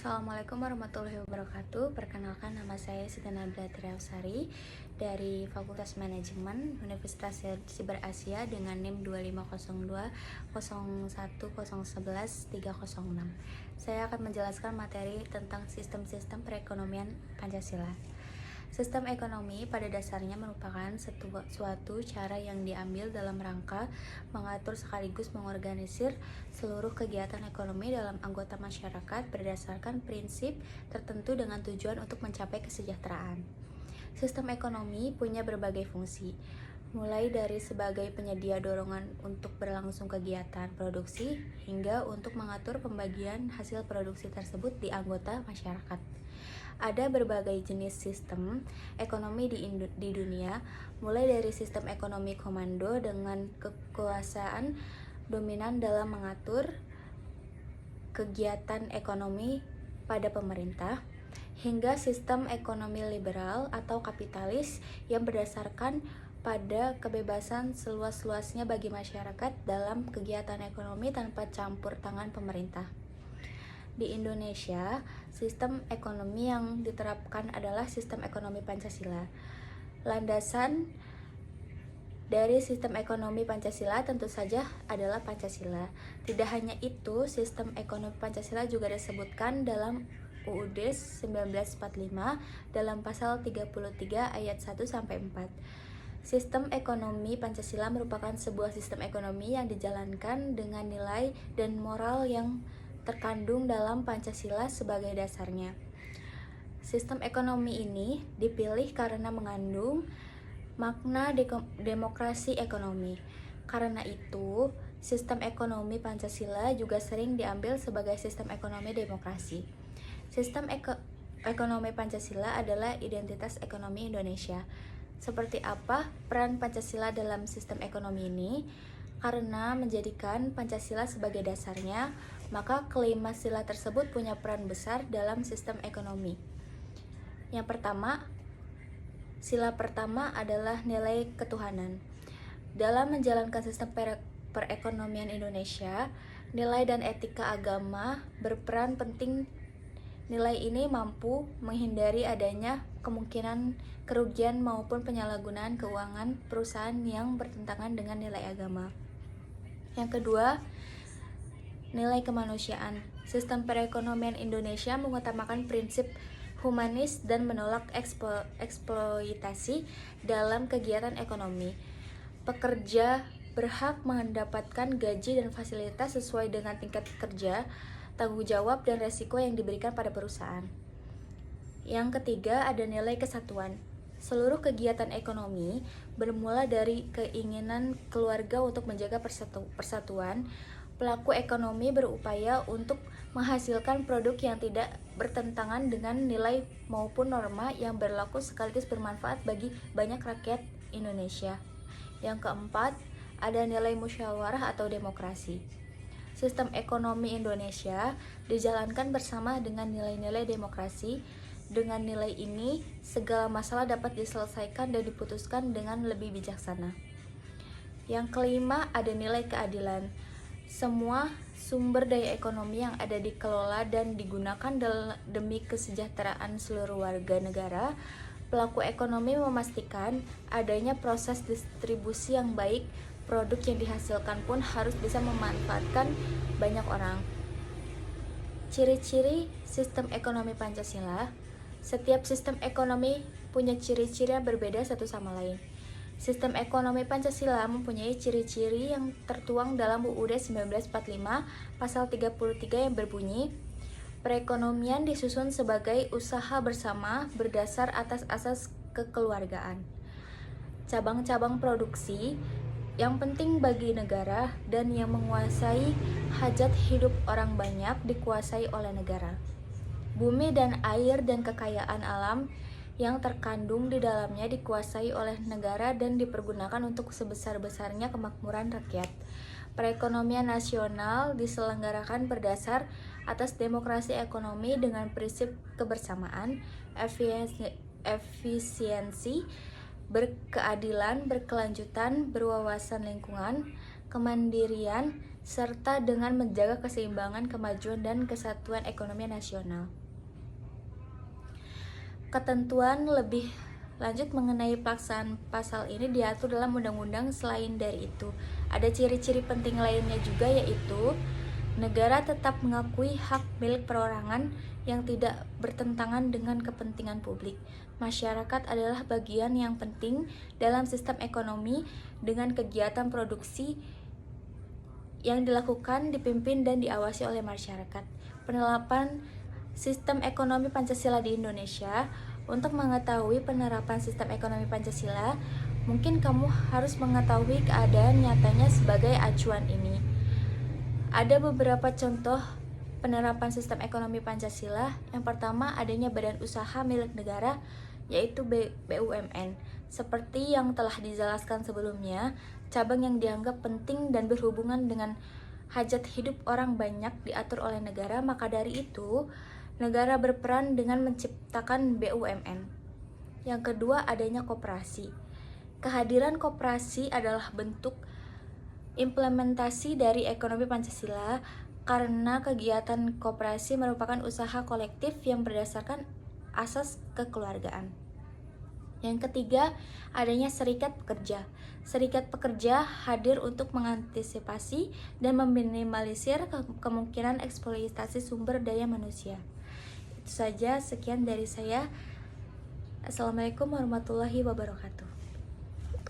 Assalamualaikum warahmatullahi wabarakatuh. Perkenalkan, nama saya Siti Nabila Triausari dari Fakultas Manajemen Universitas Siber Asia dengan NIM 250201011306. Saya akan menjelaskan materi tentang sistem-sistem perekonomian Pancasila. Sistem ekonomi pada dasarnya merupakan suatu cara yang diambil dalam rangka mengatur sekaligus mengorganisir seluruh kegiatan ekonomi dalam anggota masyarakat berdasarkan prinsip tertentu dengan tujuan untuk mencapai kesejahteraan. Sistem ekonomi punya berbagai fungsi, mulai dari sebagai penyedia dorongan untuk berlangsung kegiatan produksi hingga untuk mengatur pembagian hasil produksi tersebut di anggota masyarakat. Ada berbagai jenis sistem ekonomi di dunia, mulai dari sistem ekonomi komando dengan kekuasaan dominan dalam mengatur kegiatan ekonomi pada pemerintah, hingga sistem ekonomi liberal atau kapitalis yang berdasarkan pada kebebasan seluas-luasnya bagi masyarakat dalam kegiatan ekonomi tanpa campur tangan pemerintah. Di Indonesia, sistem ekonomi yang diterapkan adalah sistem ekonomi Pancasila. Landasan dari sistem ekonomi Pancasila tentu saja adalah Pancasila. Tidak hanya itu, sistem ekonomi Pancasila juga disebutkan dalam UUD 1945 dalam pasal 33 ayat 1-4. Sistem ekonomi Pancasila merupakan sebuah sistem ekonomi yang dijalankan dengan nilai dan moral yang terkandung dalam Pancasila sebagai dasarnya. Sistem ekonomi ini dipilih karena mengandung makna demokrasi ekonomi. Karena itu, sistem ekonomi Pancasila juga sering diambil sebagai sistem ekonomi demokrasi. Sistem ekonomi Pancasila adalah identitas ekonomi Indonesia. Seperti apa peran Pancasila dalam sistem ekonomi ini? Karena menjadikan Pancasila sebagai dasarnya, maka kelima sila tersebut punya peran besar dalam sistem ekonomi. Yang pertama, sila pertama adalah nilai ketuhanan. Dalam menjalankan sistem perekonomian Indonesia, nilai dan etika agama berperan penting. Nilai ini mampu menghindari adanya kemungkinan kerugian maupun penyalahgunaan keuangan perusahaan yang bertentangan dengan nilai agama. Yang kedua, nilai kemanusiaan. Sistem perekonomian Indonesia mengutamakan prinsip humanis dan menolak eksploitasi dalam kegiatan ekonomi. Pekerja berhak mendapatkan gaji dan fasilitas sesuai dengan tingkat kerja, tanggung jawab, dan resiko yang diberikan pada perusahaan. Yang ketiga, ada nilai kesatuan. Seluruh kegiatan ekonomi bermula dari keinginan keluarga untuk menjaga persatuan. Pelaku ekonomi berupaya untuk menghasilkan produk yang tidak bertentangan dengan nilai maupun norma yang berlaku sekaligus bermanfaat bagi banyak rakyat Indonesia. Yang keempat, ada nilai musyawarah atau demokrasi. Sistem ekonomi Indonesia dijalankan bersama dengan nilai-nilai demokrasi. Dengan nilai ini, segala masalah dapat diselesaikan dan diputuskan dengan lebih bijaksana. Yang kelima, ada nilai keadilan. Semua sumber daya ekonomi yang ada dikelola dan digunakan demi kesejahteraan seluruh warga negara. Pelaku ekonomi memastikan adanya proses distribusi yang baik. Produk yang dihasilkan pun harus bisa memanfaatkan banyak orang. Ciri-ciri sistem ekonomi Pancasila. Setiap sistem ekonomi punya ciri-ciri yang berbeda satu sama lain. Sistem ekonomi Pancasila mempunyai ciri-ciri yang tertuang dalam UUD 1945 pasal 33 yang berbunyi, perekonomian disusun sebagai usaha bersama berdasar atas asas kekeluargaan. Cabang-cabang produksi yang penting bagi negara dan yang menguasai hajat hidup orang banyak dikuasai oleh negara. Bumi dan air dan kekayaan alam yang terkandung di dalamnya dikuasai oleh negara dan dipergunakan untuk sebesar-besarnya kemakmuran rakyat. Perekonomian nasional diselenggarakan berdasar atas demokrasi ekonomi dengan prinsip kebersamaan, efisiensi, berkeadilan, berkelanjutan, berwawasan lingkungan, kemandirian, serta dengan menjaga keseimbangan, kemajuan, dan kesatuan ekonomi nasional. Ketentuan lebih lanjut mengenai pelaksanaan pasal ini diatur dalam undang-undang. Selain dari itu, ada ciri-ciri penting lainnya juga, yaitu negara tetap mengakui hak milik perorangan yang tidak bertentangan dengan kepentingan publik. Masyarakat adalah bagian yang penting dalam sistem ekonomi dengan kegiatan produksi yang dilakukan, dipimpin, dan diawasi oleh masyarakat. Penerapan sistem ekonomi Pancasila di Indonesia. Untuk mengetahui penerapan sistem ekonomi Pancasila, mungkin kamu harus mengetahui keadaan nyatanya sebagai acuan ini. Ada beberapa contoh penerapan sistem ekonomi Pancasila. Yang pertama, adanya badan usaha milik negara, yaitu BUMN. Seperti yang telah dijelaskan sebelumnya, cabang yang dianggap penting dan berhubungan dengan hajat hidup orang banyak diatur oleh negara, maka dari itu negara berperan dengan menciptakan BUMN. Yang kedua, adanya koperasi. Kehadiran koperasi adalah bentuk implementasi dari ekonomi Pancasila karena kegiatan koperasi merupakan usaha kolektif yang berdasarkan asas kekeluargaan. Yang ketiga, adanya serikat pekerja. Serikat pekerja hadir untuk mengantisipasi dan meminimalisir kemungkinan eksploitasi sumber daya manusia. Itu saja, sekian dari saya. Assalamualaikum warahmatullahi wabarakatuh.